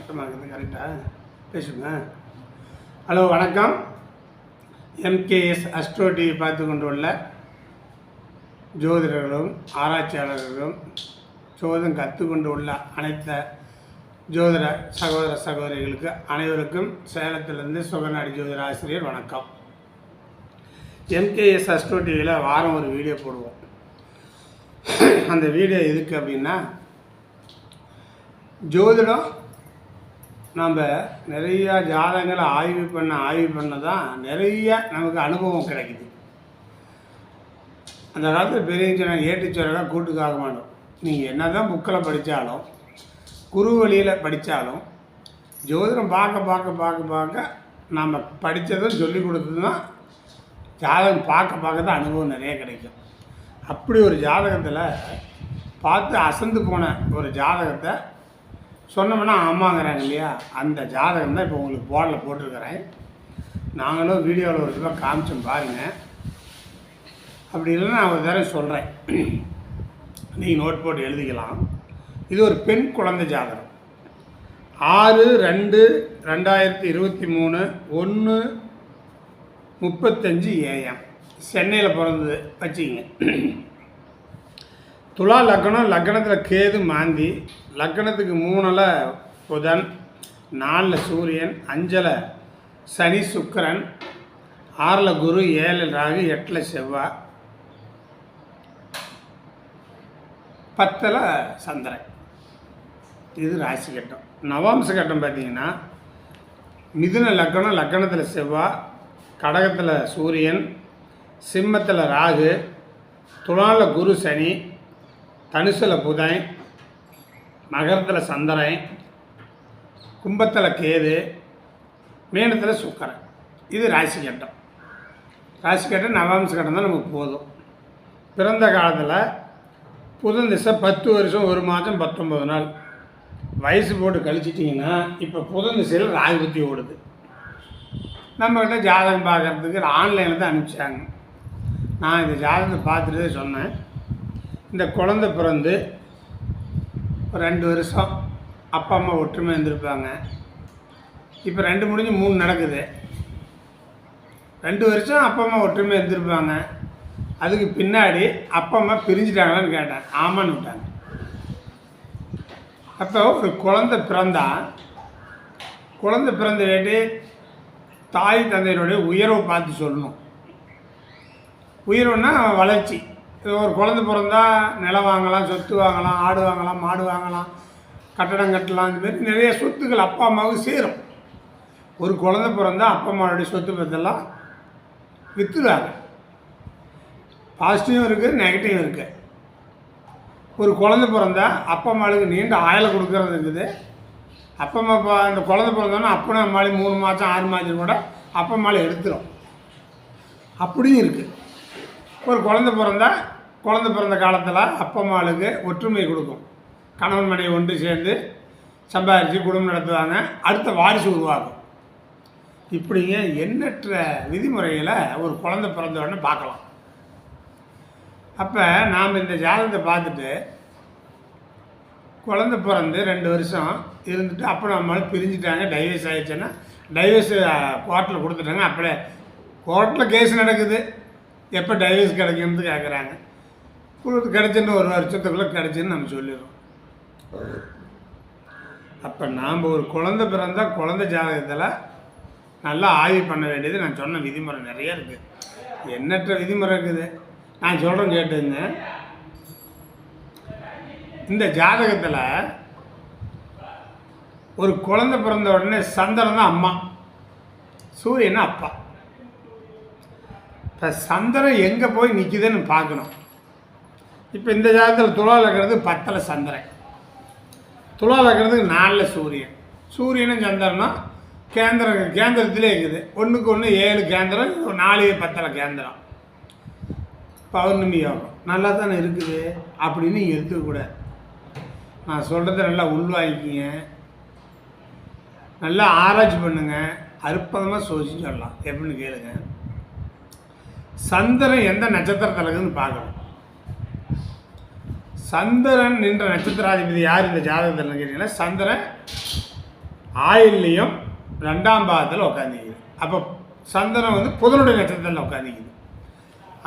கஷ்டமாக இருக்குது. கரெக்டாக பேசுங்க. ஹலோ, வணக்கம். எம்கேஎஸ் அஸ்ட்ரோ டிவி பார்த்து கொண்டு உள்ள ஜோதிடர்களும் ஆராய்ச்சியாளர்களும் ஜோதிடம் கற்றுக்கொண்டு உள்ள அனைத்து ஜோதிட சகோதர சகோதரிகளுக்கு அனைவருக்கும் சேலத்திலிருந்து சுகநாடி ஜோதிட ஆசிரியர் வணக்கம். எம்கேஎஸ் அஸ்ட்ரோ டிவியில் வாரம் ஒரு வீடியோ போடுவோம். அந்த வீடியோ எதுக்கு அப்படின்னா, ஜோதிடம் நம்ம நிறையா ஜாதகங்களை ஆய்வு பண்ண தான் நிறைய நமக்கு அனுபவம் கிடைக்குது. அந்த காலத்தில் பெரிய ஏட்டுச்சொல்லாம் கூட்டுக்காக மாட்டோம். நீங்கள் என்ன தான் புக்கில் படித்தாலும், குரு வழியில் படித்தாலும், ஜோதிடம் பார்க்க நம்ம படித்ததும் சொல்லி கொடுத்ததும் ஜாதகம் பார்க்க தான் அனுபவம் நிறைய கிடைக்கும். அப்படி ஒரு ஜாதகத்தில் பார்த்து அசந்து போன ஒரு ஜாதகத்தை சொன்னோம்னா ஆமாங்கிறாங்க இல்லையா, அந்த ஜாதகம் தான் இப்போ உங்களுக்கு போர்டில் போட்டிருக்கிறேன். நாங்களும் வீடியோவில் ஒரு ரூபா காமிச்சோம் பாருங்கள். அப்படி இல்லைன்னா நான் ஒரு தடவை சொல்கிறேன், நீங்கள் நோட் போட்டு எழுதிக்கலாம். இது ஒரு பெண் குழந்தை ஜாதகம். 6/2/2023 1:35 AM சென்னையில் பிறந்தது வச்சுக்கிங்க. துலா லக்னம், லக்னத்தில் கேது மாந்தி, லக்னத்துக்கு 3ல் புதன், 4ல் சூரியன், 5ல் சனி சுக்கிரன், 6ல் குரு, 7ல் ராகு, 8ல் செவ்வாய், 10ல் சந்திரன். இது ராசி கட்டம். நவாம்ச கட்டம் பார்த்தீங்கன்னா, மிதுன லக்னம், லக்னத்தில் செவ்வாய், கடகத்தில் சூரியன், சிம்மத்தில் ராகு, துலாவில் குரு சனி, தனுசில் புதன், மகரத்தில் சந்திரன், கும்பத்தில் கேது, மீனத்தில் சுக்கிரன். இது ராசி கட்டம். ராசி கட்டம் நவாம்ச கட்டம் தான் நமக்கு போதும். பிறந்த காலத்தில் புதன் திசை 10 வருஷம் 1 மாதம் 19 நாள். வயசு போட்டு கழிச்சிட்டிங்கன்னா இப்போ புதன் திசையில் ராகு புத்தி ஓடுது. நம்மக்கிட்ட ஜாதகம் பார்க்குறதுக்கு ஆன்லைனில் தான் அனுப்பிச்சாங்க. நான் இந்த ஜாதகத்தை பார்த்துட்டு சொன்னேன், இந்த குழந்தை பிறந்து ஒரு 2 வருஷம் அப்பா அம்மா ஒற்றுமை இருந்திருப்பாங்க. இப்போ 2 முடிஞ்சு 3 நடக்குது. 2 வருஷம் அப்பா அம்மா ஒற்றுமை இருந்திருப்பாங்க. அதுக்கு பின்னாடி அப்பா அம்மா பிரிஞ்சுட்டாங்களான்னு கேட்டேன். ஆமான்னு விட்டாங்க. அப்போ ஒரு குழந்தை பிறந்த வேண்டி தாய் தந்தையினுடைய உயர்வை பார்த்து சொல்லணும். உயர்வுன்னா வளர்ச்சி. ஒரு குழந்தை பிறந்தா நிலம் வாங்கலாம், சொத்து வாங்கலாம், ஆடு வாங்கலாம், மாடு வாங்கலாம், கட்டடம் கட்டலாம். இந்த மாதிரி நிறைய சொத்துக்கள் அப்பா அம்மாவுக்கு சேரும். ஒரு குழந்தை பிறந்தா அப்பா அம்மாவுடைய சொத்து பற்றெல்லாம் விற்றுறாங்க. பாசிட்டிவும் இருக்குது, நெகட்டிவும் இருக்குது. ஒரு குழந்தை பிறந்தா அப்பா அம்மாவுக்கு நீண்ட ஆயுளை கொடுக்கறது இருக்குது. அப்பா அம்மா அந்த குழந்தை பிறந்தோன்னா அப்பனும் அம்மாளி 3 மாதம் 6 மாதம் கூட அப்பா அம்மாளை எடுத்துரும். அப்படியும் இருக்குது. ஒரு குழந்தை பிறந்த காலத்தில் அப்பா அம்மாளுக்கு ஒற்றுமை கொடுக்கும். கணவன் மனைவி ஒன்று சேர்ந்து சம்பாதிச்சு குடும்பம் நடத்துவாங்க. அடுத்த வாரிசு உருவாகும். இப்படிங்க எண்ணற்ற விதிமுறைகளை ஒரு குழந்தை பிறந்த உடனே பார்க்கலாம். அப்போ நாம் இந்த ஜாதகத்தை பார்த்துட்டு குழந்தை பிறந்து 2 வருஷம் இருந்துட்டு அப்புறம் நம்மளால் பிரிஞ்சுட்டாங்க, டைவர்ஸ் ஆகிடுச்சுன்னா டைவர்ஸு கோர்ட்டில் கொடுத்துட்டாங்க. அப்படியே கோர்ட்டில் கேஸ் நடக்குது. எப்போ டைவர்ஸ் கிடைக்கும்னு கேட்குறாங்க. கிடைச்சுன்னு 1 வருஷத்துக்குள்ளே கிடைச்சுன்னு நம்ம சொல்லிடுறோம். அப்போ நாம் ஒரு குழந்தை பிறந்தால் குழந்தை ஜாதகத்தில் நல்லா ஆய்வு பண்ண வேண்டியது நான் சொன்ன விதிமுறை நிறைய இருக்குது. எண்ணற்ற விதிமுறை இருக்குது. நான் சொல்கிறேன் கேட்டுங்க. இந்த ஜாதகத்தில் ஒரு குழந்தை பிறந்த உடனே சந்திரன் தான் அம்மா, சூரியன் அப்பா. இப்போ சந்திரன் எங்கே போய் நிற்குதுன்னு பார்க்கணும். இப்போ இந்த ஜாதகத்தில் துலாவில் இருக்கிறது 10ல் சந்திரன், துலாவில் இருக்கிறதுக்கு 4ல் சூரியன். சூரியனும் சந்திரனும் கேந்திரத்திலே இருக்குது. 1க்கு 1 7 கேந்திரம், 4 10ல் கேந்திரம். பௌர்ணமி யோகம் நல்லா தானே இருக்குது அப்படின்னு நீங்கள் எடுத்துக்கூடாது. நான் சொல்கிறத நல்லா உள்வாங்கிக்கிங்க, நல்லா ஆராய்ச்சி பண்ணுங்க, அற்புதமாக சோதிச்சு சொல்லலாம். எப்படின்னு கேளுங்க. சந்திரன் எந்த நட்சத்திரத்தில் இருக்குதுன்னு பார்க்கணும். சந்திரன் நின்ற நட்சத்திராதிபதி யார் இந்த ஜாதகத்தில் கேட்டீங்கன்னா, சந்திரன் ஆயில்லையும் 2ஆம் பாதத்தில் உட்காந்துக்குது. அப்போ சந்திரன் வந்து புதனுடைய நட்சத்திரத்தில் உட்காந்துக்குது.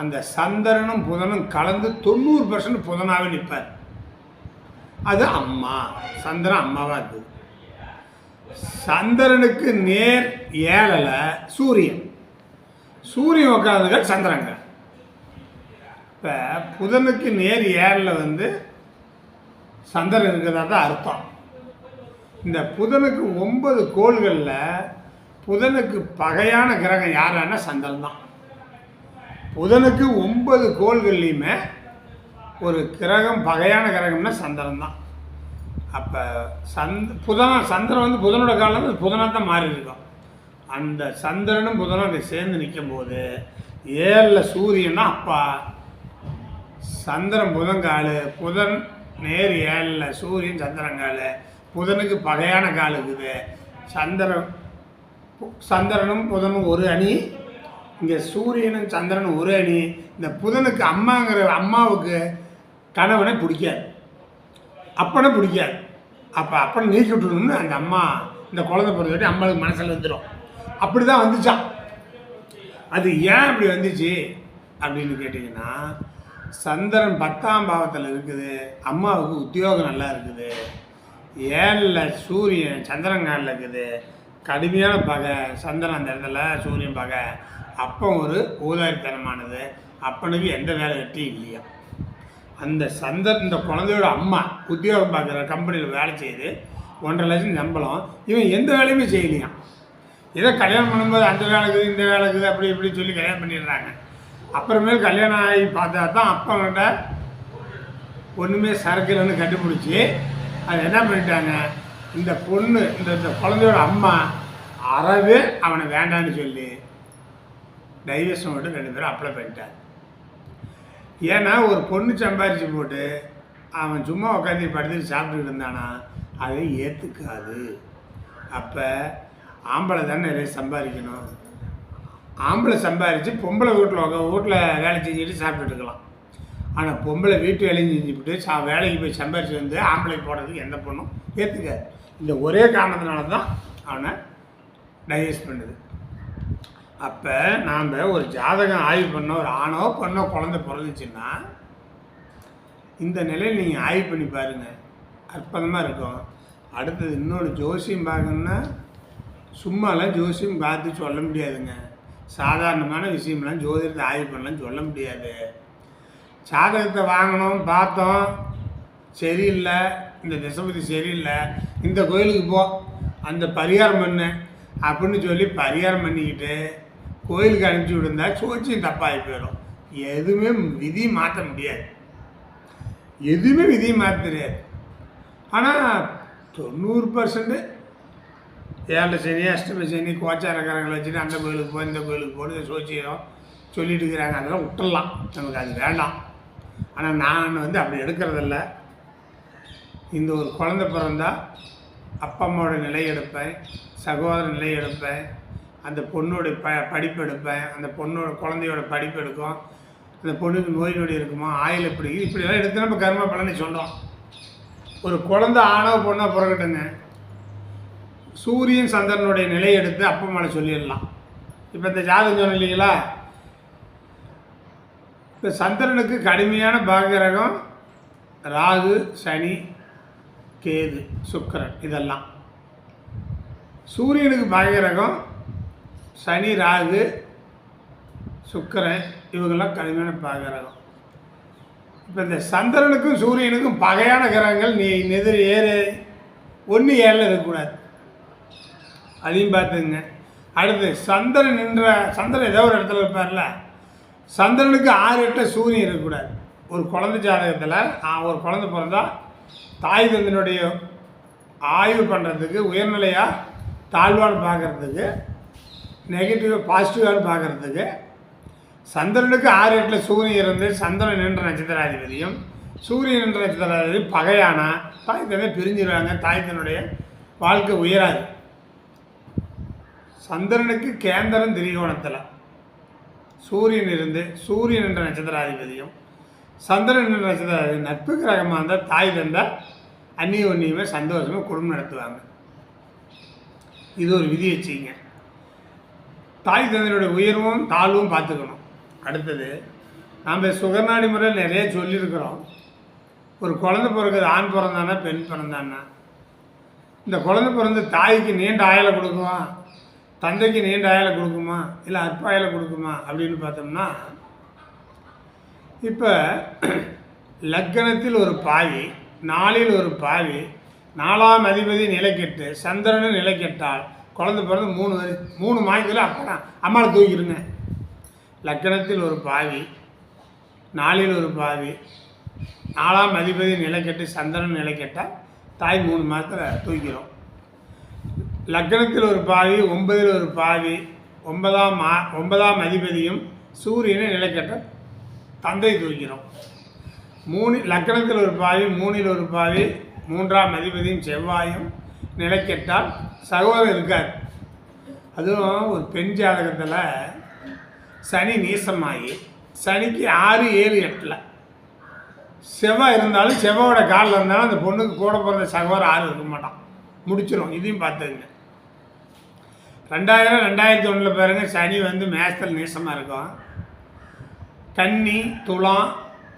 அந்த சந்திரனும் புதனும் கலந்து 90% புதனாகவே நிற்பார். அது அம்மா, சந்திரன் அம்மாவாக இருக்குது. சந்திரனுக்கு நேர் 7ல் சூரியன் உட்காந்துங்க சந்திரங்க. இப்போ புதனுக்கு நேர் 7ல் வந்து சந்திரன் இருக்கிறதா தான் அர்த்தம். இந்த புதனுக்கு 9 கோள்களில் புதனுக்கு பகையான கிரகம் யாரானா சந்திரன் தான். புதனுக்கு 9 கோள்கள்லையுமே ஒரு கிரகம் பகையான கிரகம்னா சந்திரன் தான். அப்போ சந்திரன் வந்து புதனோட காலம் புதனாக தான் மாறி இருக்கும். அந்த சந்திரனும் புதனும் அதை சேர்ந்து நிற்கும் போது 7ல் சூரியன்னா அப்பா, சந்திரன் புதன்கால், புதன் நேர் 7ல் சூரியன் சந்திரங்கால், புதனுக்கு பகையான கால் இருக்குது. சந்திரனும் புதனும் ஒரு அணி, இங்கே சூரியனும் சந்திரனும் ஒரு அணி. இந்த புதனுக்கு அம்மாவுக்கு கணவனை பிடிக்காது, அப்பனை பிடிக்காது. அப்பனை நீக்கி விட்டுணும்னு அந்த அம்மா இந்த குழந்தை பொறுத்தவரை அம்மாவுக்கு மனசில் வந்துடும். அப்படி தான் வந்துச்சான். அது ஏன் அப்படி வந்துச்சு அப்படின்னு கேட்டிங்கன்னா, சந்திரன் 10ஆம் பாவத்தில் இருக்குது, அம்மாவுக்கு உத்தியோகம் நல்லா இருக்குது. 7ல் சூரியன் சந்திரங்காலில் இருக்குது, கடுமையான பகை. சந்திரன் அந்த இடத்துல சூரியன் பகை. அப்போ ஒரு ஊதாரித்தனமானது, அப்பனுக்கு எந்த வேலை வெட்டி இல்லையா. அந்த இந்த குழந்தையோட அம்மா உத்தியோகம் பார்க்குற கம்பெனியில் வேலை செய்யுது, 1,50,000 லட்சம் சம்பளம். இவன் எந்த வேலையுமே செய்யலையாம். ஏதோ கல்யாணம் பண்ணும்போது அந்த வேலை இருக்குது இந்த வேலை இருக்குது அப்படி இப்படி சொல்லி கல்யாணம் பண்ணிடுறாங்க. அப்புறமேல் கல்யாணம் ஆகி பார்த்தா தான் அப்பங்கிட்ட ஒன்றுமே சரக்கு இல்லைன்னு கண்டுபிடிச்சி அது என்ன பண்ணிட்டாங்க, இந்த பொண்ணு இந்த குழந்தையோட அம்மா அறவே அவனை வேண்டான்னு சொல்லி டைவர்ஷன் மட்டும் 2 பேரும் அப்ளை பண்ணிட்டார். ஏன்னா ஒரு பொண்ணு சம்பாரித்து போட்டு அவன் சும்மா உட்காந்து படுத்துட்டு சாப்பிட்டுக்கிட்டு இருந்தானா அதை ஏற்றுக்காது. அப்போ ஆம்பளை தானே நிறைய சம்பாதிக்கணும். ஆம்பளை சம்பாதிச்சு பொம்பளை வீட்டில் வேலை செஞ்சுட்டு சாப்பிட்டுட்டு இருக்கலாம். ஆனால் பொம்பளை வீட்டு வேலையும் செஞ்சுக்கிட்டு வேலைக்கு போய் சம்பாரிச்சு வந்து ஆம்பளைக்கு போடுறதுக்கு எந்த பொண்ணும் ஏற்றுக்காது. இந்த ஒரே காரணத்தினால தான் அவனை டைவர்ஸ் பண்ணுது. அப்போ நாம் ஒரு ஜாதகம் ஆய்வு பண்ண ஒரு ஆணோ பொண்ணோ குழந்தை பிறந்துச்சுன்னா இந்த நிலையில் நீங்கள் ஆய்வு பண்ணி பாருங்கள், அற்புதமாக இருக்கும். அடுத்தது இன்னொரு ஜோசியம் பார்க்கணுன்னா சும்மாலாம் ஜோசியம் பார்த்து சொல்ல முடியாதுங்க. சாதாரணமான விஷயம்லாம் ஜோதிடத்தை ஆய்வு பண்ணலாம் சொல்ல முடியாது. ஜாதகத்தை வாங்கினோம், பார்த்தோம், சரியில்லை, இந்த திசைபதி சரியில்லை, இந்த கோயிலுக்கு போ, அந்த பரிகாரம் பண்ணு அப்படின்னு சொல்லி பரிகாரம் பண்ணிக்கிட்டு கோயிலுக்கு அனுப்பிச்சி விடுந்தா சோச்சியம் தப்பாகி போயிடும். எதுவுமே விதி மாற்ற முடியாது, எதுவுமே விதியை மாற்ற தெரியாது. ஆனால் 90% 7 சனி, அஷ்டமி சனி, கோச்சாரக்காரங்களை வச்சுட்டு அந்த கோயிலுக்கு போய் இந்த கோயிலுக்கு போய் சோச்சியம் சொல்லிட்டு இருக்கிறாங்க. அதெல்லாம் விட்டுடலாம், நமக்கு அது வேண்டாம். ஆனால் நான் வந்து அப்படி எடுக்கிறதில்ல. இந்த ஒரு குழந்தை பிறந்தால் அப்பா அம்மாவோட நிலை எடுப்பேன், சகோதர நிலை எடுப்பேன், அந்த பொண்ணோடைய படிப்பு எடுப்பேன், அந்த குழந்தையோட படிப்பு எடுக்கும், அந்த பொண்ணுக்கு நோய் நொடி இருக்குமா, ஆயில் இப்படிலாம் எடுத்து நம்ம கர்ம பலனை சொல்கிறோம். ஒரு குழந்தை ஆணோ பொண்ணோ பிறக்கட்டுங்க, சூரியன் சந்திரனுடைய நிலை எடுத்து அப்பா அம்மாவை சொல்லிடலாம். இப்போ இந்த ஜாதகம் சொன்ன இல்லைங்களா, இப்போ சந்திரனுக்கு கடுமையான பாககிரகம் ராகு, சனி, கேது, சுக்கிரன் இதெல்லாம். சூரியனுக்கு பாககிரகம் சனி, ராகு, சுக்கிரன் இவங்கெல்லாம் கடுமையான பாககிரகம். இப்போ இந்த சந்திரனுக்கும் சூரியனுக்கும் பகையான கிரகங்கள் எதிர் 1 7 இருக்கக்கூடாது, அதையும் பார்த்துங்க. அடுத்து சந்திரன் ஏதோ ஒரு இடத்துல இருப்பார்ல, சந்திரனுக்கு 6 8 சூரியன் இருக்கக்கூடாது. ஒரு குழந்தை ஜாதகத்தில் ஒரு குழந்தை பிறந்தால் தாய் தந்தனுடைய ஆய்வு பண்ணுறதுக்கு, உயர்நிலையாக தாழ்வான்னு பார்க்குறதுக்கு, நெகட்டிவ் பாசிட்டிவான்னு பார்க்குறதுக்கு சந்திரனுக்கு 6 8 சூரியன் இருந்து சந்திரன் என்ற நட்சத்திராதிபதியும் சூரியன் என்ற நட்சத்திராதிபதியும் பகையானா தாய் தந்தை பிரிஞ்சிருவாங்க, தாய் தன்னுடைய வாழ்க்கை உயராது. சந்திரனுக்கு கேந்திரன் திரிகோணத்தில் சூரியன் இருந்து சூரியன் என்ற நட்சத்திராதிபதியும் சந்திரன் என்ற நட்சத்திராதிபதி நட்பு கிரகமாக இருந்தால் தாய் தந்தால் அந்நியுமே சந்தோஷமாக குடும்பம் நடத்துவாங்க. இது ஒரு விதி வச்சுங்க. தாய் தந்தையுடைய உயர்வும் தாழ்வும் பார்த்துக்கணும். அடுத்தது நாம் சுகர்நாடி முறையில் நிறைய சொல்லியிருக்கிறோம். ஒரு குழந்தை பிறகுது ஆண் பிறந்தானா பெண் பிறந்தானா, இந்த குழந்தை பிறந்து தாய்க்கு நீண்ட ஆயலை கொடுக்குமா, தந்தைக்கு நீண்ட ஆயலை கொடுக்குமா, இல்லை அற்ப ஆயலை கொடுக்குமா அப்படின்னு பார்த்தோம்னா, இப்போ லக்கணத்தில் ஒரு பாவி, நாளில் ஒரு பாவி, 4ஆம் அதிபதி நிலை கெட்டு சந்திரனும் நிலை கெட்டால் குழந்தை பிறந்து 3 மாதத்தில் அப்போ அம்மாவை தூக்கிடுங்க. லக்கணத்தில் ஒரு பாவி, நாளில் ஒரு பாவி, 4ஆம் அதிபதி நிலை கெட்டு சந்திரன் நிலை கெட்டால் தாய் 3 மாதத்தில் தூக்கிறோம். லக்கணத்தில் ஒரு பாவி, 9ல் ஒரு பாவி, 9ஆம் அதிபதியும் சூரியனை நிலை கெட்ட தந்தை தூக்கிறோம். லக்கணத்தில் ஒரு பாவி, 3ல் ஒரு பாவி, 3ஆம் அதிபதியும் செவ்வாயும் நிலை கெட்டால் சகோதரர் இருக்கார். அதுவும் ஒரு பெண் ஜாதகத்தில் சனி நீசமாகி சனிக்கு 6, 7, 8 செவ்வாய் இருந்தாலும் செவ்வாயோட காலில் இருந்தாலும் அந்த பொண்ணுக்கு கூட பிறந்த சகோதரர் 6 இருக்க மாட்டான், முடிச்சிடும். இதையும் பார்த்துங்க. 2001 பாருங்க, சனி மேஷத்தில் நீசமாக இருக்கும். கன்னி, துலாம்,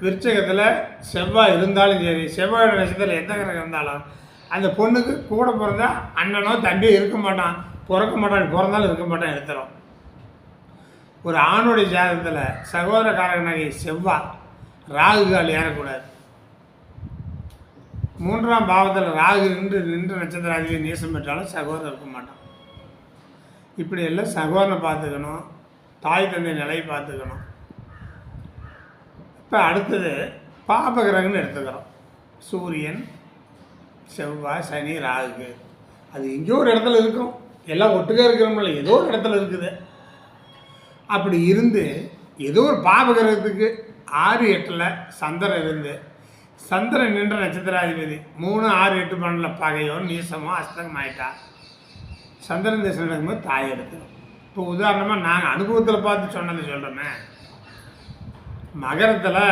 விருச்சகத்தில் செவ்வாய் இருந்தாலும் சரி, செவ்வாயோட நட்சத்திரத்தில் எந்த கிரகம் இருந்தாலும் அந்த பொண்ணுக்கு கூட பிறந்தா அண்ணனோ தம்பியோ இருக்க மாட்டான், பிறக்க மாட்டான், பிறந்தாலும் இருக்க மாட்டான், எடுத்துடும். ஒரு ஆணுடைய ஜாதகத்தில் சகோதரக்காரகனாகிய செவ்வாய் ராகுகால் ஏறக்கூடாது. 3ஆம் பாவத்தில் ராகு நின்று நட்சத்திராதிபதி நேசம் பெற்றாலும் சகோதரர் இருக்க மாட்டான். இப்படி எல்லாம் சகோதரனை பார்த்துக்கணும், தாய் தந்தை நிலையை பார்த்துக்கணும். இப்போ அடுத்தது பாபகிரகம்னு எடுத்துக்கிறோம். சூரியன், செவ்வாய், சனி, ராகு. அது எங்கேயோ ஒரு இடத்துல இருக்கும், எல்லாம் ஒட்டுக்காக இருக்கிறோம்ல, ஏதோ ஒரு இடத்துல இருக்குது. அப்படி இருந்து ஏதோ ஒரு பாபகிரகத்துக்கு 6, 8 சந்திரன் இருந்து சந்திரன் நின்ற நட்சத்திராதிபதி 3, 6, 8, 12 பகையோ நீசமோ அஸ்தகம் ஆயிட்டா சந்திரன் தேசம் நடக்கும்போது தாய் எடுத்துடும். இப்போ உதாரணமாக நாங்கள் அனுபவத்தில் பார்த்து சொன்னது சொல்கிறோமே, மகரத்தில்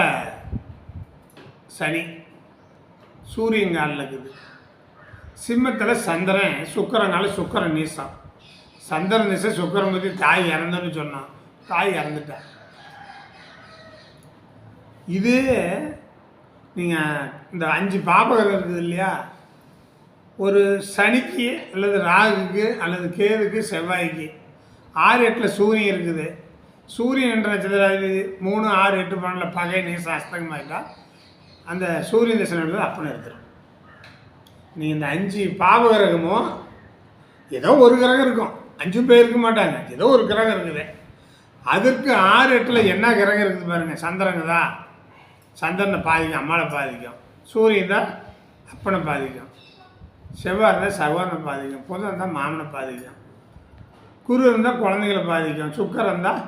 சனி சூரியங்காலில் இருக்குது, சிம்மத்தில் சந்திரன் சுக்கரங்கால சுக்கரன் நீசம், சந்திரன் நீசம் சுக்கரன் பற்றி தாய் இறந்துன்னு சொன்னான், தாய் இறந்துட்டா. இது நீங்கள் இந்த 5 பாபகிரகம் இருக்குது இல்லையா, ஒரு சனிக்கு அல்லது ராகுக்கு அல்லது கேதுக்கு செவ்வாய்க்கு 6, 8 சூரியன் இருக்குது. சூரியன் என்ற நட்சத்திராதிபதி 3, 6, 8, 12 பகை நீசம் அஸ்தகமாயிட்டால் அந்த சூரியன் திசை நடந்தது அப்பனை எடுத்துடும். நீங்கள் இந்த 5 பாபகிரகமும் ஏதோ ஒரு கிரகம் இருக்கும், 5 பேர் இருக்க மாட்டாங்க, ஏதோ ஒரு கிரகம் இருக்குது. அதற்கு 6, 8 என்ன கிரகம் இருக்குது பாருங்கள். சந்திரங்க தான் சந்திரனை பாதிக்கும், அம்மாவை பாதிக்கும். சூரியன் தான் அப்பனை பாதிக்கும். செவ்வாய் இருந்தால் சகோதரனை பாதிக்கும். புதன் இருந்தால் மாமனை பாதிக்கும். குரு இருந்தால் குழந்தைகளை பாதிக்கும். சுக்கரன் இருந்தால்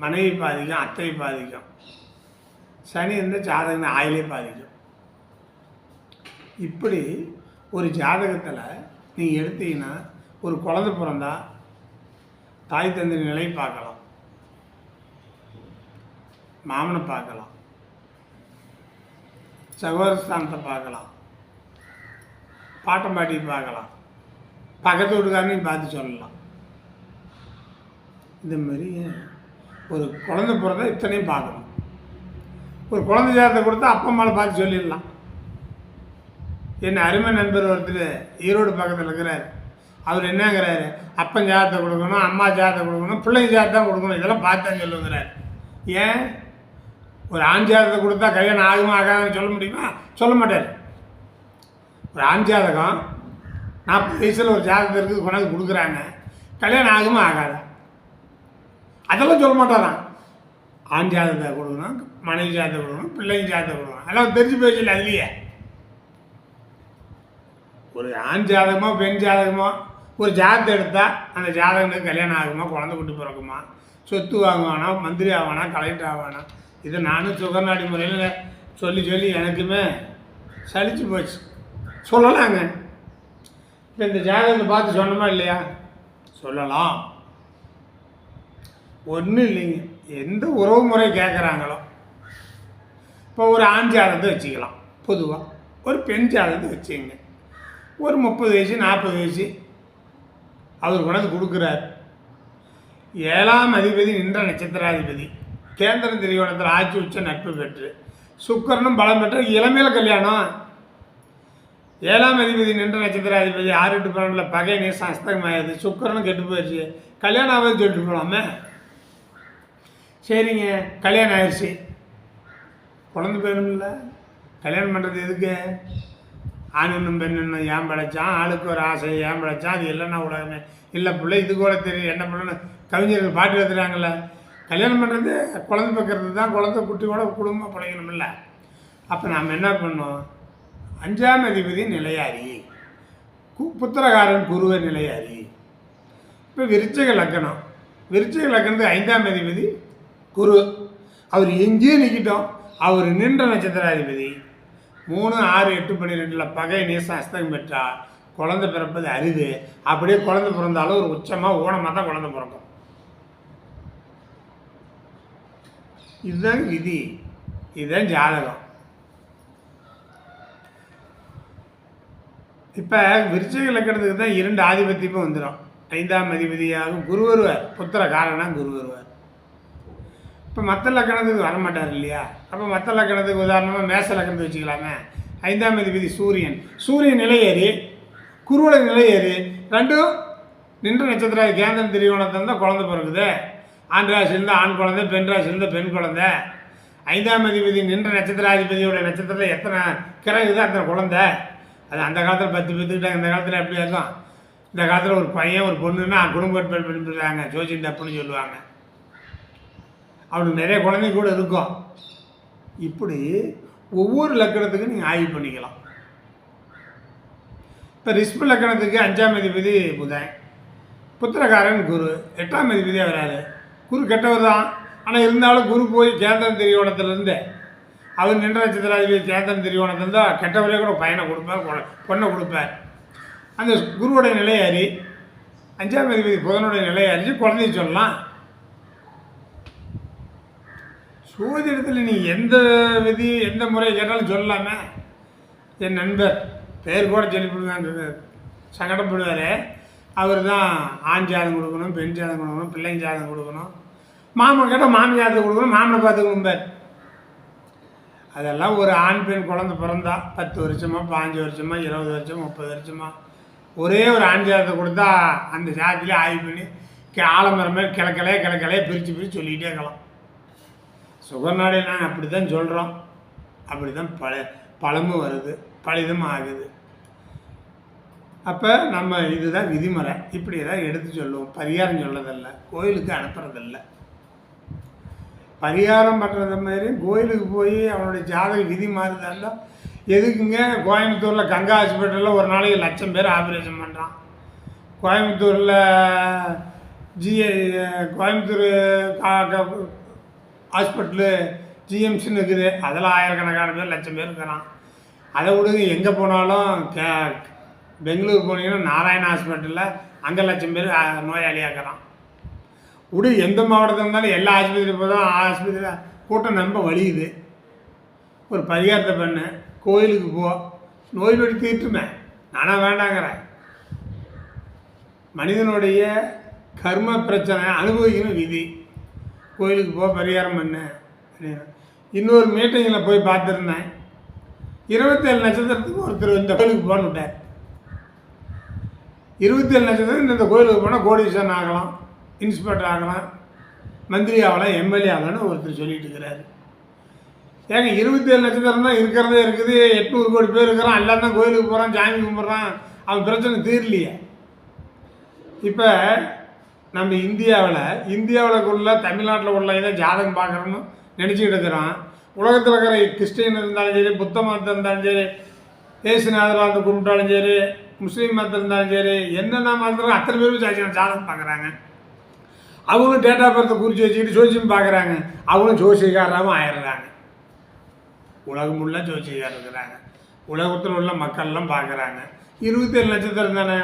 மனைவி பாதிக்கும், அத்தையை பாதிக்கும். சனி இருந்தால் ஜாதகம் ஆயிலே பாதிக்கும். இப்படி ஒரு ஜாதகத்தில் நீங்கள் எடுத்தீங்கன்னா ஒரு குழந்தை பிறந்தா தாய் தந்தை நிலையை பார்க்கலாம், மாமனை பார்க்கலாம், சகோதரஸ்தானத்தை பார்க்கலாம், பாட்டம் பாட்டியை பார்க்கலாம், பக்கத்து வீட்டுக்காரனையும் பார்த்து சொல்லலாம். இந்த மாதிரி ஒரு குழந்தை பிறந்தா இத்தனையும் பார்க்கணும். ஒரு குழந்தை ஜாதகத்தை கொடுத்தா அப்பா அம்மாவை பார்த்து சொல்லிடலாம். என் அருமை நண்பர் ஒருத்தர் ஈரோடு பக்கத்தில் இருக்கிறார். அவர் என்னங்கிறாரு, அப்பன் ஜாதகத்தை கொடுக்கணும், அம்மா ஜாதகத்தை கொடுக்கணும், பிள்ளைங்க ஜாதகம் கொடுக்கணும், இதெல்லாம் பார்த்து சொல்லுங்கிறார். ஏன் ஒரு ஆண் ஜாதகத்தை கொடுத்தா கல்யாணம் ஆகுமா ஆகாதுன்னு சொல்ல முடியுமா? சொல்ல மாட்டார். ஒரு ஆண் ஜாதகம் 40 வயசில் ஒரு ஜாதகத்தை இருக்குது கொண்டாந்து கொடுக்குறாங்க, கல்யாணம் ஆகுமா ஆகாதா அதெல்லாம் சொல்ல மாட்டாரான். ஆண் ஜாதகத்தை கொடுக்கணும், மனைவி ஜாதகத்தை கொடுக்கணும், பிள்ளைங்க ஜாதகத்தை கொடுக்கணும், அதெல்லாம் தெரிஞ்சு போயிடுச்சு அதுலேயே. ஒரு ஆண் ஜாதகமோ பெண் ஜாதகமோ ஒரு ஜாதகத்தை எடுத்தால் அந்த ஜாதகத்துக்கு கல்யாணம் ஆகுமா, குழந்தை குட்டி பிறக்குமா, சொத்து வாங்குவானா, மந்திரி ஆவானா, கலெக்டர் ஆவானா, இதை நானும் சுகர்நாடி முறையில் சொல்லி சொல்லி எனக்குமே சலிச்சு போச்சு. சொல்லலாங்க. இப்போ இந்த ஜாதகத்தை பார்த்து சொன்னோமா இல்லையா? சொல்லலாம். ஒன்றும் இல்லைங்க. எந்த உறவு முறை கேட்குறாங்களோ, இப்போ ஒரு ஆண் ஜாதகத்தை வச்சுக்கலாம், பொதுவாக ஒரு பெண் ஜாதகத்தை வச்சுங்க. ஒரு 30 வயசு 40 வயசு அவர் கொண்டாந்து கொடுக்குறார். 7ஆம் அதிபதி நின்ற நட்சத்திராதிபதி கேந்திரம் திரிகோணத்தில் ஆட்சி உச்ச நட்பு பெற்று சுக்கரனும் பலம் பெற்ற இளமையில கல்யாணம். 7ஆம் அதிபதி நின்ற நட்சத்திராதிபதி 6 8 12 பகை நேசம் அஸ்தகமாயிருது. சுக்கரனும் கெட்டு போயிடுச்சு. கல்யாணம் ஆகுது சொல்லிட்டு போகலாமே. சரிங்க, கல்யாணம் ஆயிடுச்சு. குழந்தை போயிடும்ல. கல்யாணம் பண்ணுறது எதுக்கு? ஆண் இன்னும் பெண் இன்னும் ஏன் படைச்சான், ஆளுக்கு ஒரு ஆசை ஏன் படைச்சான், அது இல்லைன்னா உலகமே இல்லை பிள்ளை இது கூட தெரியும் என்ன பண்ணணும்னு கவிஞர்கள் பாட்டு எழுதுறாங்கல்ல. கல்யாணம் பண்ணுறது குழந்தை பார்க்கறது தான். குழந்தை குட்டி கூட குடும்பமாக படைக்கணும்ல. அப்போ நாம் என்ன பண்ணோம்? 5ஆம் அதிபதி நிலையாரி, புத்திரகாரன் குருவ நிலையாரி. இப்போ விருச்சிக லக்கணம். விருச்சிக லக்கணத்துக்கு 5ஆம் அதிபதி குரு. அவர் எங்கேயே நிற்கிட்டோம். அவர் நின்ற நட்சத்திராதிபதி 3 6 8 12 பகை நேசம் அஸ்தகம் பெற்றால் குழந்தை பிறப்பது அரிது. அப்படியே குழந்தை பிறந்தாலும் ஒரு உச்சமாக ஊனமாக தான் குழந்தை பிறக்கும். இதுதான் விதி, இதுதான் ஜாதகம். இப்போ விருச்சிக லக்கணத்துக்கு தான் 2 ஆதிபத்தியமும் வந்துடும். 5ஆம் அதிபதியாகவும் குரு வருவார். புத்திர காரணம் குரு வருவார். இப்போ மற்ற லக்கணத்துக்கு வரமாட்டார் இல்லையா? அப்போ மற்ற லக்கணத்துக்கு உதாரணமாக மேச லக்கணத்தை வச்சுக்கலாமே. 5ஆம் அதிபதி சூரியன். சூரியன் நிலையேறி குருவோட நிலையேறி ரெண்டும் நின்ற நட்சத்திரம் கேந்திரம் திரிகோணத்தை தான் குழந்தை பிறகுது. ஆண் ராசியிலிருந்து ஆண் குழந்தை, பெண் ராசியிலிருந்து பெண் குழந்தை. 5ஆம் அதிபதி நின்ற நட்சத்திராதிபதியோட நட்சத்திரத்தில் எத்தனை கிரகுதோ அத்தனை குழந்தை. அது அந்த காலத்தில் 10 பேத்துக்கிட்டாங்க. இந்த காலத்தில் எப்படி இருக்கும்? இந்த காலத்தில் ஒரு பையன் ஒரு பொண்ணுன்னா குடும்ப பண்ணிடுறாங்க. ஜோசியம் தப்புன்னு சொல்லுவாங்க. அவனுக்கு நிறைய குழந்தைங்க கூட இருக்கும். இப்படி ஒவ்வொரு லக்கணத்துக்கும் நீங்கள் ஆய்வு பண்ணிக்கலாம். இப்போ ரிஷ்ப லக்கணத்துக்கு 5ஆம் அதிபதி புதன், புத்திரகாரன் குரு, 8ஆம் அதிபதியாக வராது. குரு கெட்டவர் தான். ஆனால் இருந்தாலும் குரு போய் கேந்திரம் திரிகோணத்திலேருந்து அவர் நின்ற நட்சத்திராதிபதி கேந்திரம் திரிகோணத்திலேருந்து கெட்டவரே கூட பையனை கொடுப்பார், பொண்ணை கொடுப்பார். அந்த குருவோடைய நிலையாரி 5ஆம் அதிபதி புதனுடைய நிலையாரிச்சு குழந்தைய சொல்லலாம். சோதிடத்தில் நீ எந்த விதி எந்த முறை கேட்டாலும் சொல்லலாமே. என் நண்பர் பேர் கூட சொல்லிவிடுவாங்க, சங்கடப்படுவார். அவர் தான் ஆண் ஜாதகம் கொடுக்கணும், பெண் ஜாதகம் கொடுக்கணும், பிள்ளைங்க ஜாதகம் கொடுக்கணும், மாமன் கேட்டால் மாமன் ஜாதகம் கொடுக்கணும், மாமனை பார்த்துக்கணும் பேர். அதெல்லாம் ஒரு ஆண் பெண் குழந்தை பிறந்தா 10 வருஷமா 15 வருஷமா 20 வருஷமா 30 வருஷமா ஒரே ஒரு ஆண் ஜாதகத்தை கொடுத்தா அந்த ஜாதத்திலே ஆய்வு பண்ணி ஆலமரம் மாதிரி கிழக்கலையே பிரித்து சொல்லிக்கிட்டே இருக்கலாம். சுகநாடே நாங்கள் அப்படி தான் சொல்கிறோம். அப்படி தான் பழமும் வருது, பழிதும் ஆகுது. அப்போ நம்ம இதுதான் விதிமுறை. இப்படி தான் எடுத்து சொல்லுவோம். பரிகாரம் சொல்லதில்லை, கோயிலுக்கு அனுப்புறதில்ல. பரிகாரம் பண்ணுறது மாதிரி கோயிலுக்கு போய் அவனுடைய ஜாதக விதி மாறுதாலும் எதுக்குங்க? கோயம்புத்தூரில் கங்கா ஹாஸ்பிட்டலில் ஒரு நாளைக்கு 1,00,000 பேர் ஆப்ரேஷன் பண்ணுறான். கோயம்புத்தூரில் கோயம்புத்தூர் ஹாஸ்பிட்டலு ஜிஎம்சின்னு இருக்குது. அதில் ஆயிரக்கணக்கான பேர் 1,00,000 பேர் இருக்கிறான். அதை விடுங்க, எங்கே போனாலும் பெங்களூர் போனீங்கன்னா நாராயண ஹாஸ்பிட்டலில் அங்கே 1,00,000 பேர் நோயாளியாக்குறான். விடு, எந்த மாவட்டத்தில் இருந்தாலும் எல்லா ஆஸ்பத்திரி போதும் ஆஸ்பத்திரியில் கூட்டம் ரொம்ப வலியுது. ஒரு பரிகாரத்தை பண்ணு, கோயிலுக்கு போ, நோய் நொடி தீர்த்துமே. நானாக வேண்டாங்கிறேன். மனிதனுடைய கர்ம பிரச்சனை அனுபவிக்கணும் விதி. கோயிலுக்கு போ, பரிகாரம் பண்ணு. இன்னொரு மீட்டிங்கில் போய் பார்த்துருந்தேன். 27 நட்சத்திரத்துக்கு ஒருத்தர் இந்த கோயிலுக்கு போன்னு விட்டார். 27 நட்சத்திரம் இந்த கோயிலுக்கு போனால் கோடீஸ்வரன் ஆகலாம், இன்ஸ்பெக்டர் ஆகலாம், மந்திரி ஆகலாம், எம்எல்ஏ ஆகலாம்னு ஒருத்தர் சொல்லிட்டு இருக்கிறாரு. ஏங்க 27 நட்சத்திரம் தான் இருக்கிறதே இருக்குது. 800 கோடி பேர் இருக்கிறான். எல்லாம் தான் கோயிலுக்கு போகிறான், சாமி கும்பிட்றான். அவன் பிரச்சனை தீரலையே. இப்போ நம்ம இந்தியாவிலுக்குள்ள தமிழ்நாட்டில் உள்ள இதை ஜாதகம் பார்க்குறோன்னு நினச்சிக்கிட்டு இருக்கிறோம். உலகத்தில் இருக்கிற கிறிஸ்டின் இருந்தாலும் சரி, புத்த மதத்தில் இருந்தாலும் சரி, ஏசுநாதராக இருந்து கும்பிட்டாலும் சரி, முஸ்லீம் மதத்தில் இருந்தாலும் சரி, என்னென்ன மதத்தில் அத்தனை பேரும் ஜாதகம் பார்க்குறாங்க. அவங்களும் டேட் ஆஃப் பர்த்தை குறித்து வச்சுக்கிட்டு ஜோசியம் பார்க்குறாங்க. அவங்களும் ஜோசியக்காரராகவும் ஆயிடுறாங்க. உலகம் ஃபுல்லாக ஜோசியக்காரர் இருக்கிறாங்க. உலகத்தில் உள்ள மக்கள்லாம் பார்க்குறாங்க. 27 நட்சத்திரம் தானே.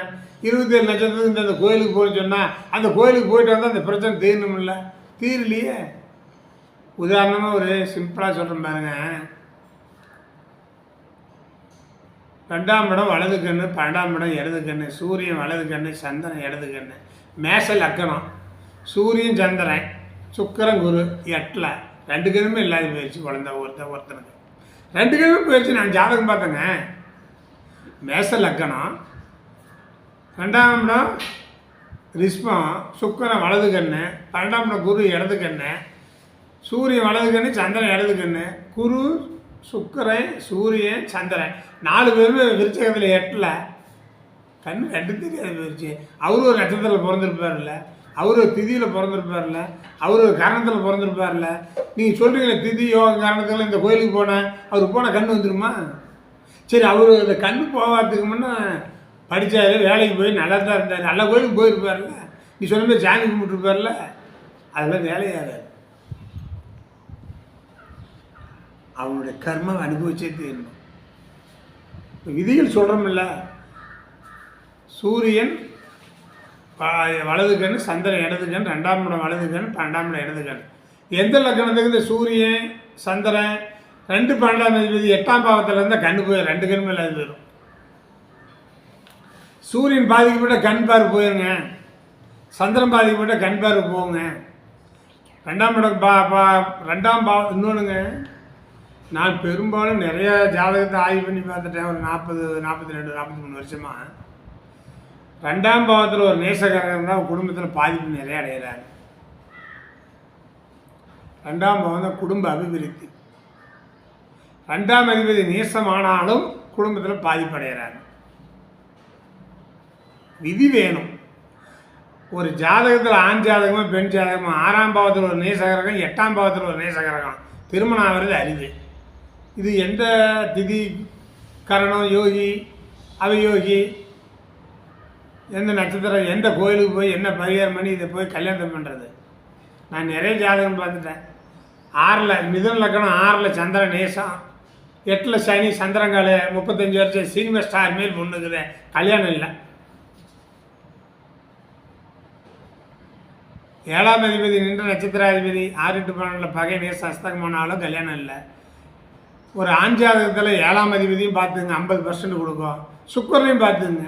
27 நட்சத்திரத்துக்கு இந்த கோயிலுக்கு போய் சொன்னால் அந்த கோயிலுக்கு போயிட்டு வந்தால் அந்த பிரச்சனை தீரணுமில்ல, தீரலையே. உதாரணமாக ஒரு சிம்பிளாக சொல்கிறேன் பாருங்க. 2ஆம் இடம் வலது கண்ணு, 12ஆம் இடம் இடது கண்ணு, சூரியன் வலது கண்ணு, சந்திரன் இடது கண்ணு, மேஷ லக்கணம், சூரியன் சந்திரன், சுக்கிரன் குரு 8ல் 2 கண்ணுமே இல்லாத போயிடுச்சு குழந்தை ஒருத்தனுக்கு 2 கண்ணுமே போயிடுச்சு. நான் ஜாதகம் பார்த்தேங்க. மேஷ லக்கணம், 2ஆம் இடம் ரிஷ்பம், சுக்கிரன் வலது கண்ணு, 12ஆம் இடம் குரு இடது கண்ணு, சூரியன் வலது கண்ணு, சந்திரன் இடது கண்ணு, குரு சுக்கிரன் சூரியன் சந்திரன் 4 பேருமே விருச்சகத்தில் 8ல் கண்ணு 2 தெரியாது போயிடுச்சு. அவரு ஒரு நட்சத்திரத்தில் பிறந்திருப்பார்ல, அவர் ஒரு திதியில் பிறந்திருப்பார்ல, அவர் ஒரு கரணத்தில் பிறந்திருப்பார்ல. நீங்கள் சொல்கிறீங்களே திதி யோக காரணத்தில் இந்த கோயிலுக்கு போனேன், அவருக்கு போனால் கண் வந்துடுமா? சரி, அவர் இந்த கண் போகாததுக்கு முன்னே படித்தார், வேலைக்கு போய் நல்லா தான் இருந்தார், நல்ல கோயிலுக்கு போயிருப்பார்ல, நீ சொன்ன மாதிரி சாமி கும்பிட்டுருப்பார்ல, அதெல்லாம் வேலையாகாது. அவனுடைய கர்மம் அனுபவிச்சே தீரணும். இப்போ விதிகள் சொல்கிறோமில்ல, சூரியன் வலது கண், சந்திரன் இடது கண், 2ஆம் இடம் வலது கண், 12ஆம் இடம் இடது கண். எந்த லக்கணத்துக்கு இந்த சூரியன் சந்திரன் 2 12ஆம் அதிபதி 8ஆம் பாவத்தில் இருந்தால் கண் போய் 2 கண்ணுமே இல்லாது போயிடும். சூரியன் பாதிக்கப்பட்ட கண் பார்வை போயிருங்க, சந்திரன் பாதிக்கப்பட்ட கண் பார்வை போங்க. 2ஆம் இடம் 2ஆம் பாவம். இன்னொன்றுங்க, நான் பெரும்பாலும் நிறைய ஜாதகத்தை ஆய்வு பண்ணி பார்த்துட்டேன். ஒரு 40 42 43 வருஷமாக 2ஆம் பாவத்தில் ஒரு நேசகரகம் தான் குடும்பத்தில் பாதிப்பு நிறைய அடைகிறாங்க. 2ஆம் பாவம் தான் குடும்ப அபிவிருத்தி. 2ஆம் அதிபதி நேசமானாலும் குடும்பத்தில் பாதிப்பு அடைகிறாங்க. விதி வேணும். ஒரு ஜாதகத்தில் ஆண் ஜாதகமாக பெண் ஜாதகமாக 6ஆம் பாவத்தில் ஒரு நேசகரகம், 8ஆம் பாவத்தில் ஒரு நேசகரகம் திருமணம் ஆகிறது அரிது. இது எந்த திதி கரணம், யோகி அவயோகி, எந்த நட்சத்திரம், எந்த கோயிலுக்கு போய் என்ன பரிகாரம் பண்ணி இதை போய் கல்யாணம் பண்ணுறது? நான் நிறைய ஜாதகம் பார்த்துட்டேன். 6ல் மிதுன லக்கணம், 6ல் சந்திரன் நேசம், 8ல் சனி சந்திரங்கால 35 வருஷம் சினிமா ஸ்டார் மேல் பொண்ணுக்குது, கல்யாணம் இல்லை. 7ஆம் அதிபதி நின்ற நட்சத்திராதிபதி 6 8 12 பகை நேசம் அஸ்தகமானாலும் கல்யாணம் இல்லை. ஒரு ஆண் ஜாதகத்தில் 7ஆம் அதிபதியும் பார்த்துங்க 50% கொடுக்கும், சுக்கரனையும் பார்த்துங்க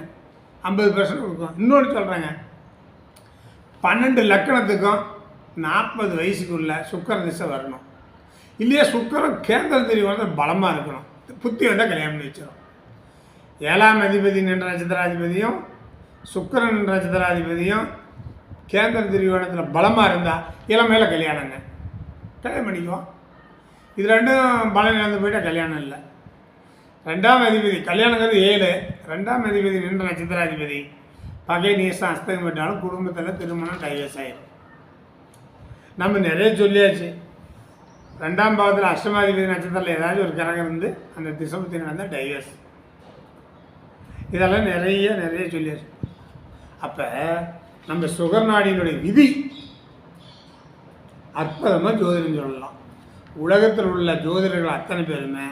50% கொடுக்கும். இன்னொன்று சொல்கிறேங்க, 12 லக்கணத்துக்கும் 40 வயசுக்குள்ள சுக்கர திசை வரணும். இல்லையா சுக்கரன் கேந்திரம் தெரிய வந்து பலமாக இருக்கணும். புத்தி வந்தால் கல்யாணம் பண்ணி வச்சிடும். 7ஆம் அதிபதி நின்ற நட்சத்திராதிபதியும் சுக்கரன் நின்ற நட்சத்திராதிபதியும் கேந்திர திரிகோணத்தில் பலமாக இருந்தால் இளமையில் கல்யாணங்க, கல்யாணம் பண்ணிக்குவோம். இது 2ம் பலம் இழந்து போயிட்டால் கல்யாணம் இல்லை. 2ஆம் அதிபதி கல்யாணங்கிறது 7, 2ஆம் அதிபதி நின்ற நட்சத்திராதிபதி பகை நேசம் அஸ்தகம் விட்டாலும் குடும்பத்தில் திருமணம் டைவர்ஸ் ஆகிடும். நம்ம நிறைய சொல்லியாச்சு. 2ஆம் பாவத்தில் அஷ்டமாதிபதி நட்சத்திரத்தில் ஏதாச்சும் ஒரு கிரகம் இருந்து அந்த திசமத்தின் நடந்தால் டைவர்ஸ். இதெல்லாம் நிறைய சொல்லியாச்சு. அப்போ நம்ம சுகர்நாடியினுடைய விதி அற்புதமாக ஜோதிடம் சொல்லலாம். உலகத்தில் உள்ள ஜோதிடர்கள் அத்தனை பேருமே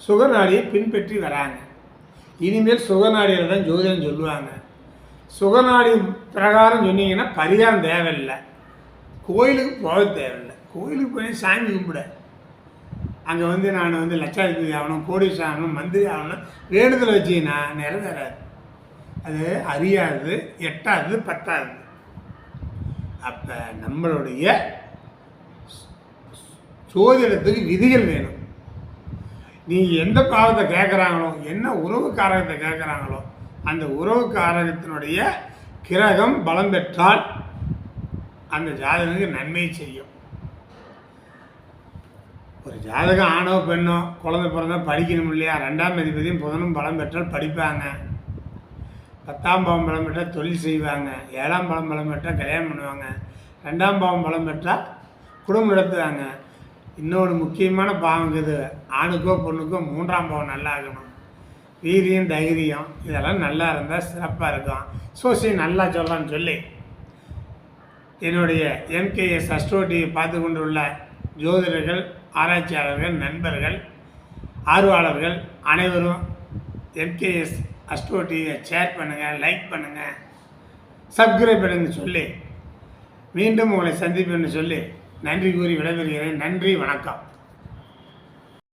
சுகர்நாடியை பின்பற்றி வராங்க. இனிமேல் சுகநாடியில் தான் ஜோதிடம் சொல்லுவாங்க. சுகநாடி பிரகாரம் சொன்னீங்கன்னா பரிகாரம் தேவையில்லை, கோயிலுக்கு போக தேவையில்லை. கோயிலுக்கு போய் சாமி கும்பிட அங்கே நான் லட்சாதிபதி ஆகணும், கோடீஸ்வரன் ஆகணும், மந்திரி ஆகணும் வேண்டுதல் வச்சிங்கன்னா நிறைவேறாது. அது அறியாது, எட்டாது, பத்தாது. அப்போ நம்மளுடைய ஜோதிடத்துக்கு விதிகள் வேணும். நீ எந்த பாவத்தை கேட்குறாங்களோ, என்ன உறவு காரகத்தை கேட்குறாங்களோ, அந்த உறவு காரகத்தினுடைய கிரகம் பலம் பெற்றால் அந்த ஜாதகனுக்கு நன்மை செய்யும். ஒரு ஜாதகம் ஆணோ பெண்ணோ குழந்தை பிறந்தா படிக்கணும் இல்லையா? 2ஆம் அதிபதியும் புதனும் பலம் பெற்றால் படிப்பாங்க. 10ஆம் பாவம் பலம் பெற்றால் தொழில் செய்வாங்க. 7ஆம் பாவம் பலம் பெற்றால் கல்யாணம் பண்ணுவாங்க. 2ஆம் பாவம் பலம் பெற்றால் குடும்பம் நடத்துவாங்க. இன்னொரு முக்கியமான பாவம் இருக்குது, ஆணுக்கோ பொண்ணுக்கோ 3ஆம் பாவம் நல்லா இருக்கணும். வீரியம் தைரியம் இதெல்லாம் நல்லா இருந்தால் சிறப்பாக இருக்கும். சோசியை நல்லா சொல்லலான்னு சொல்லி என்னுடைய MKS அஸ்ட்ரோ டிவி பார்த்து கொண்டுள்ள ஜோதிடர்கள், ஆராய்ச்சியாளர்கள், நண்பர்கள், ஆர்வலர்கள் அனைவரும் MKS அஸ்ட்ரோ டிவியை ஷேர் பண்ணுங்கள், லைக் பண்ணுங்கள், சப்ஸ்கிரைப் பண்ணுன்னு சொல்லி மீண்டும் உங்களை சந்திப்பேன்னு சொல்லி நன்றி கூறி விடைபெறுகிறேன். நன்றி, வணக்கம்.